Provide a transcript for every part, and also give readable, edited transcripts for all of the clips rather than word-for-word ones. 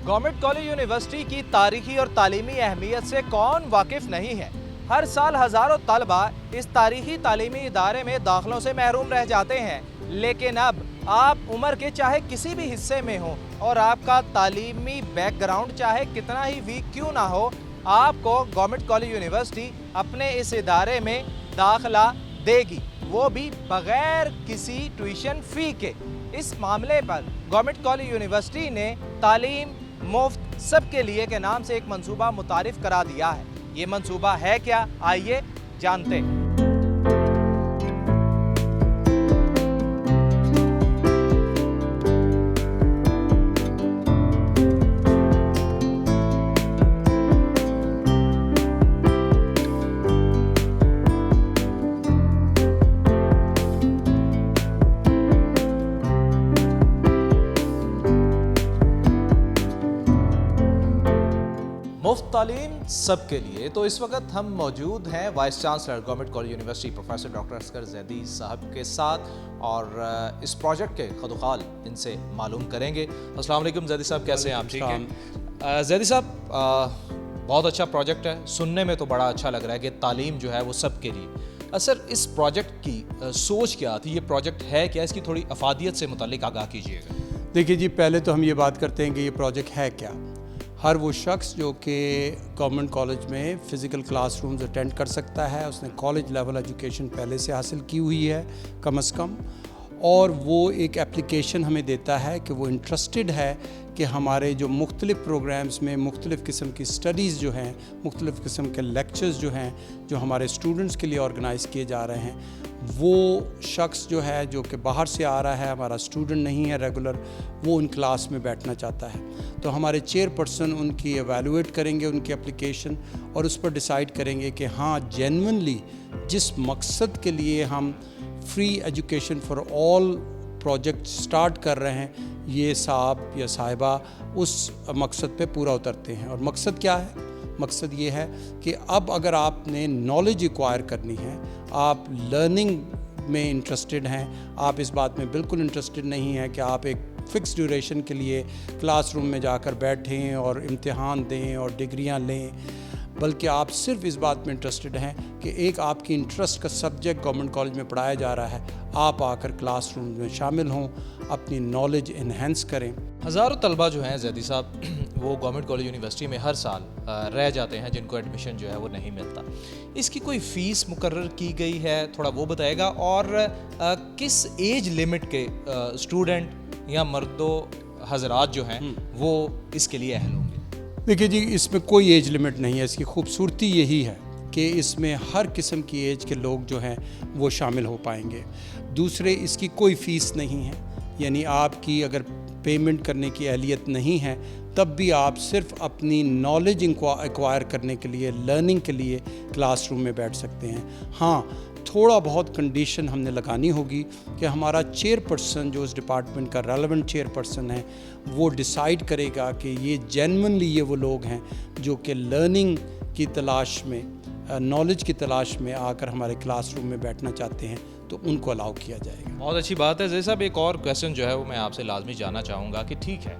Government college university की तारीखी और तालीमी अहमियत से कौन वाकिफ नहीं है। हर साल हज़ारों तलबा इस तारीखी तालीमी इदारे में दाखिलों से महरूम रह जाते हैं, लेकिन अब आप उम्र के चाहे किसी भी हिस्से में हो और आपका तालीमी बैकग्राउंड चाहे कितना ही वीक क्यों ना हो, आपको गवर्नमेंट कॉलेज यूनिवर्सिटी अपने इस इदारे में दाखिला देगी, वो भी बगैर किसी ट्यूशन फ़ी के। इस मामले पर गवर्नमेंट कॉलेज यूनिवर्सिटी ने तालीम मुफ्त सबके लिए के नाम से एक मंसूबा मुतारिफ करा दिया है। ये मंसूबा है क्या, आइए जानते हैं। मुफ्त तालीम सब के लिए, तो इस वक्त हम मौजूद हैं vice chancellor government college university professor doctor Asghar Zaidi साहब के साथ और इस प्रोजेक्ट के खदुखाल इनसे मालूम करेंगे। अस्सलाम वालेकुम जैदी साहब, कैसे हैं आप? ठीक है जैदी साहब, बहुत अच्छा प्रोजेक्ट है, सुनने में तो बड़ा अच्छा लग रहा है कि तालीम जो है वो सब के लिए। सर, इस प्रोजेक्ट की सोच क्या थी, ये प्रोजेक्ट है क्या, इसकी थोड़ी अफादियत से मुतालिक आगाह कीजिएगा। देखिए जी, पहले तो हम ये बात करते हैं कि ये प्रोजेक्ट है क्या। हर वो शख्स जो कि गवर्नमेंट कॉलेज में फ़िज़िकल क्लासरूम्स अटेंड कर सकता है, उसने कॉलेज लेवल एजुकेशन पहले से हासिल की हुई है कम से कम, और वो एक एप्लीकेशन हमें देता है कि वो इंटरेस्टेड है कि हमारे जो मुख्तलिफ़ प्रोग्राम्स में मुख्तलिफ़ किस्म की स्टडीज़ जो हैं, मुख्तलिफ़ किस्म के लेक्चर्स जो हैं जो हमारे स्टूडेंट्स के लिए ऑर्गेनाइज़ किए जा रहे हैं, वो शख्स जो है जो कि बाहर से आ रहा है, हमारा स्टूडेंट नहीं है रेगुलर, वो उन क्लास में बैठना चाहता है, तो हमारे चेयरपर्सन उनकी एवेलुएट करेंगे उनकी एप्लीकेशन और उस पर डिसाइड करेंगे कि हाँ जेन्युइनली जिस मकसद के लिए हम free education for all project start कर रहे हैं, ये साहब या साहिबा उस मकसद पे पूरा उतरते हैं। और मकसद क्या है? मकसद ये है कि अब अगर आपने नॉलेज एक्वायर करनी है, आप लर्निंग में इंटरेस्टेड हैं, आप इस बात में बिल्कुल इंटरेस्टेड नहीं हैं कि आप एक फ़िक्स ड्यूरेशन के लिए क्लासरूम में जाकर बैठें और इम्तिहान दें और डिग्रियां लें, बल्कि आप सिर्फ इस बात में इंटरेस्टेड हैं कि एक आपकी इंटरेस्ट का सब्जेक्ट गवर्नमेंट कॉलेज में पढ़ाया जा रहा है, आप आकर क्लासरूम में शामिल हों, अपनी नॉलेज इन्हेंस करें। हज़ारों तलबा जो हैं जैदी साहब, वो गवर्नमेंट कॉलेज यूनिवर्सिटी में हर साल रह जाते हैं जिनको एडमिशन जो है वो नहीं मिलता। इसकी कोई फ़ीस मुकर्रर की गई है, थोड़ा वो बताएगा, और किस एज लिमिट के स्टूडेंट या मर्दो हजरात जो हैं वो इसके लिए अहल होंगे? देखिए जी, इसमें कोई एज लिमिट नहीं है। इसकी खूबसूरती यही है कि इसमें हर किस्म की एज के लोग जो हैं वो शामिल हो पाएंगे। दूसरे, इसकी कोई फ़ीस नहीं है, यानी आपकी अगर पेमेंट करने की अहलियत नहीं है तब भी आप सिर्फ अपनी नॉलेज एक्वायर करने के लिए, लर्निंग के लिए क्लासरूम में बैठ सकते हैं। हाँ, थोड़ा बहुत कंडीशन हमने लगानी होगी कि हमारा चेयरपर्सन जो उस डिपार्टमेंट का रेलेवेंट चेयरपर्सन है वो डिसाइड करेगा कि ये जेन्युइनली ये वो लोग हैं जो कि लर्निंग की तलाश में, नॉलेज की तलाश में आकर हमारे क्लासरूम में बैठना चाहते हैं, तो उनको अलाउ किया जाएगा। बहुत अच्छी बात है। जैसे साहब, एक और क्वेश्चन जो है वो मैं आपसे लाजमी जानना चाहूँगा कि ठीक है,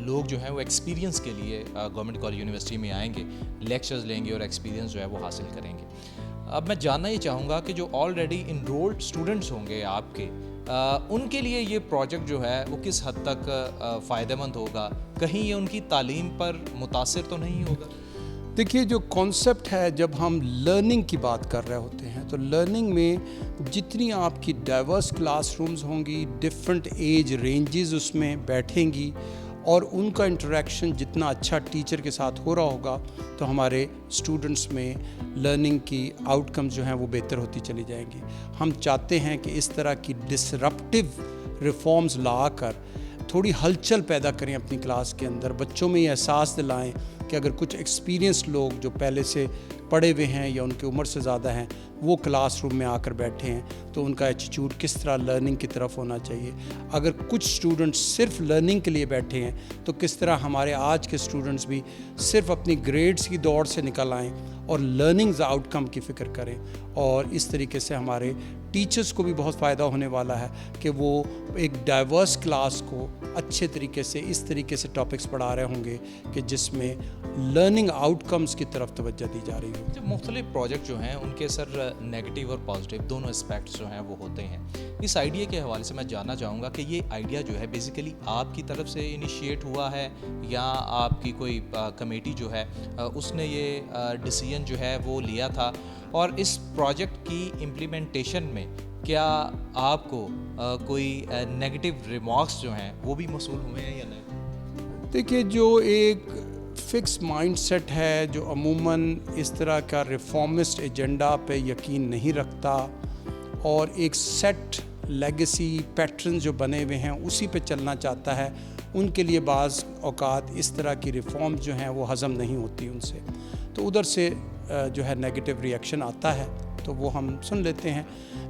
लोग जो हैं वो एक्सपीरियंस के लिए गवर्नमेंट कॉलेज यूनिवर्सिटी में आएंगे, लेक्चर्स लेंगे और एक्सपीरियंस जो है वो हासिल करेंगे। अब मैं जानना ये चाहूँगा कि जो ऑलरेडी इनरोल्ड स्टूडेंट्स होंगे आपके, उनके लिए ये प्रोजेक्ट जो है वो किस हद तक फ़ायदेमंद होगा? कहीं ये उनकी तालीम पर मुतासिर तो नहीं होगा? देखिए, जो कॉन्सेप्ट है, जब हम लर्निंग की बात कर रहे होते हैं तो लर्निंग में जितनी आपकी डाइवर्स क्लासरूम्स होंगी, डिफरेंट एज रेंजेस उसमें बैठेंगी और उनका इंटरेक्शन जितना अच्छा टीचर के साथ हो रहा होगा, तो हमारे स्टूडेंट्स में लर्निंग की आउटकम्स जो हैं वो बेहतर होती चली जाएंगी। हम चाहते हैं कि इस तरह की डिसरप्टिव रिफॉर्म्स लाकर थोड़ी हलचल पैदा करें अपनी क्लास के अंदर, बच्चों में ये एहसास दिलाएं کہ اگر کچھ ایکسپیرینس لوگ جو پہلے سے پڑھے ہوئے ہیں یا ان کی عمر سے زیادہ ہیں وہ کلاس روم میں آ کر بیٹھے ہیں تو ان کا ایٹیٹیوڈ کس طرح لرننگ کی طرف ہونا چاہیے. اگر کچھ اسٹوڈنٹس صرف لرننگ کے لیے بیٹھے ہیں تو کس طرح ہمارے آج کے اسٹوڈنٹس بھی صرف اپنی گریڈز کی دوڑ سے نکل آئیں اور لرننگز آؤٹ کم کی فکر کریں. اور اس طریقے سے ہمارے ٹیچرز کو بھی بہت فائدہ ہونے والا ہے کہ وہ ایک ڈائیورس کلاس کو اچھے طریقے سے اس طریقے سے ٹاپکس پڑھا رہے ہوں گے کہ جس میں لرننگ آؤٹ کمز کی طرف توجہ دی جا رہی ہو. مختلف پروجیکٹ جو ہیں ان کے سر نیگیٹو اور پازیٹیو دونوں اسپیکٹس جو ہیں وہ ہوتے ہیں. اس آئیڈیا کے حوالے سے میں جاننا چاہوں گا کہ یہ آئیڈیا جو ہے بیسیکلی آپ کی طرف سے انیشیٹ ہوا ہے یا آپ کی کوئی کمیٹی جو ہے اس نے یہ ڈیسیژن جو ہے وہ لیا تھا, اور اس پروجیکٹ کی امپلیمنٹیشن میں کیا آپ کو کوئی نیگیٹو ریمارکس جو ہیں وہ بھی موصول ہوئے ہیں یا نہیں؟ دیکھیے, جو ایک فکس مائنڈ سیٹ ہے جو عموماً اس طرح کا ریفارمسٹ ایجنڈا پہ یقین نہیں رکھتا اور ایک سیٹ لیگیسی پیٹرن جو بنے ہوئے ہیں اسی پہ چلنا چاہتا ہے, ان کے لیے بعض اوقات اس طرح کی ریفارم جو ہیں وہ ہضم نہیں ہوتی ان سے, تو ادھر سے جو ہے نیگیٹو ریئیکشن آتا ہے تو وہ ہم سن لیتے ہیں.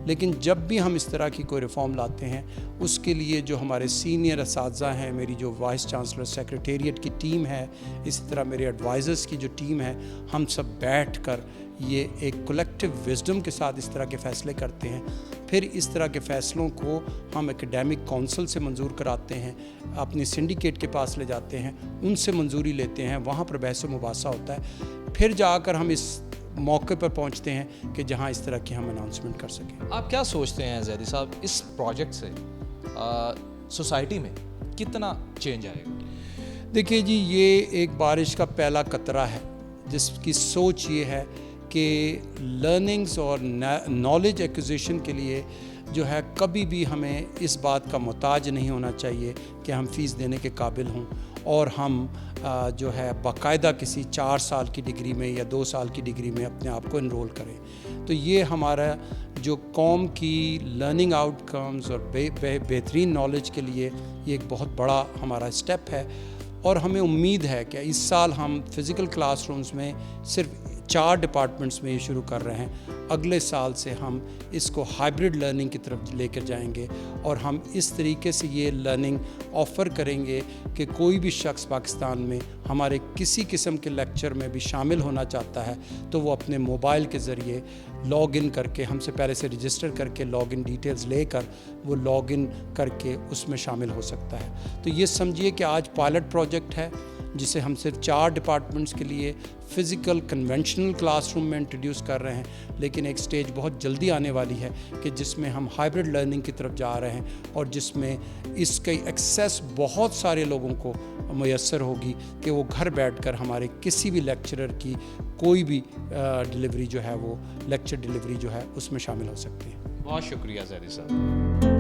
لیکن جب بھی ہم اس طرح کی کوئی ریفارم لاتے ہیں اس کے لیے جو ہمارے سینئر اساتذہ ہیں, میری جو وائس چانسلر سیکریٹریٹ کی ٹیم ہے, اسی طرح میرے ایڈوائزرز کی جو ٹیم ہے, ہم سب بیٹھ کر یہ ایک کولیکٹیو وزڈم کے ساتھ اس طرح کے فیصلے کرتے ہیں. پھر اس طرح کے فیصلوں کو ہم اکیڈیمک کونسل سے منظور کراتے ہیں, اپنی سنڈیکیٹ کے پاس لے جاتے ہیں, ان سے منظوری لیتے ہیں, وہاں پر بحث و مباحثہ ہوتا ہے, پھر جا کر ہم اس موقع پر پہنچتے ہیں کہ جہاں اس طرح کی ہم اناؤنسمنٹ کر سکیں. آپ کیا سوچتے ہیں زیدی صاحب, اس پروجیکٹ سے سوسائٹی میں کتنا چینج آئے گا؟ دیکھیے جی, یہ ایک بارش کا پہلا قطرہ ہے جس کی سوچ یہ ہے کہ لرننگز اور نالج ایکوزیشن کے لیے جو ہے کبھی بھی ہمیں اس بات کا محتاج نہیں ہونا چاہیے کہ ہم فیس دینے کے قابل ہوں اور ہم جو ہے باقاعدہ کسی 4 سال کی ڈگری میں یا 2 سال کی ڈگری میں اپنے آپ کو انرول کریں. تو یہ ہمارا جو قوم کی لرننگ آؤٹ کمز اور بہترین نالج کے لیے یہ ایک بہت بڑا ہمارا اسٹیپ ہے. اور ہمیں امید ہے کہ اس سال ہم فزیکل کلاس رومز میں صرف 4 ڈپارٹمنٹس میں یہ شروع کر رہے ہیں, اگلے سال سے ہم اس کو ہائبرڈ لرننگ کی طرف لے کر جائیں گے اور ہم اس طریقے سے یہ لرننگ آفر کریں گے کہ کوئی بھی شخص پاکستان میں ہمارے کسی قسم کے لیکچر میں بھی شامل ہونا چاہتا ہے تو وہ اپنے موبائل کے ذریعے لاگ ان کر کے, ہم سے پہلے سے رجسٹر کر کے لاگ ان ڈیٹیلز لے کر وہ لاگ ان کر کے اس میں شامل ہو سکتا ہے. تو یہ سمجھیے کہ آج پائلٹ پروجیکٹ ہے جسے ہم صرف 4 ڈپارٹمنٹس کے لیے فزیکل کنونشنل کلاس روم میں انٹروڈیوس کر رہے ہیں, لیکن ایک سٹیج بہت جلدی آنے والی ہے کہ جس میں ہم ہائبرڈ لرننگ کی طرف جا رہے ہیں اور جس میں اس کی ایکسیس بہت سارے لوگوں کو میسر ہوگی کہ وہ گھر بیٹھ کر ہمارے کسی بھی لیکچرر کی کوئی بھی ڈلیوری جو ہے وہ لیکچر ڈلیوری جو ہے اس میں شامل ہو سکتے ہیں. بہت شکریہ زیدی صاحب.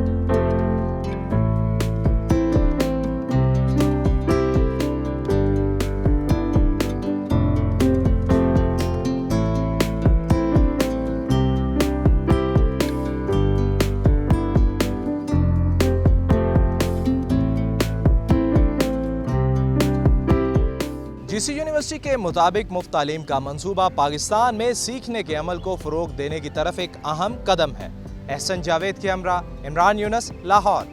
ڈی سی یونیورسٹی کے مطابق مفت تعلیم کا منصوبہ پاکستان میں سیکھنے کے عمل کو فروغ دینے کی طرف ایک اہم قدم ہے. احسن جاوید کے ہمراہ عمران یونس، لاہور.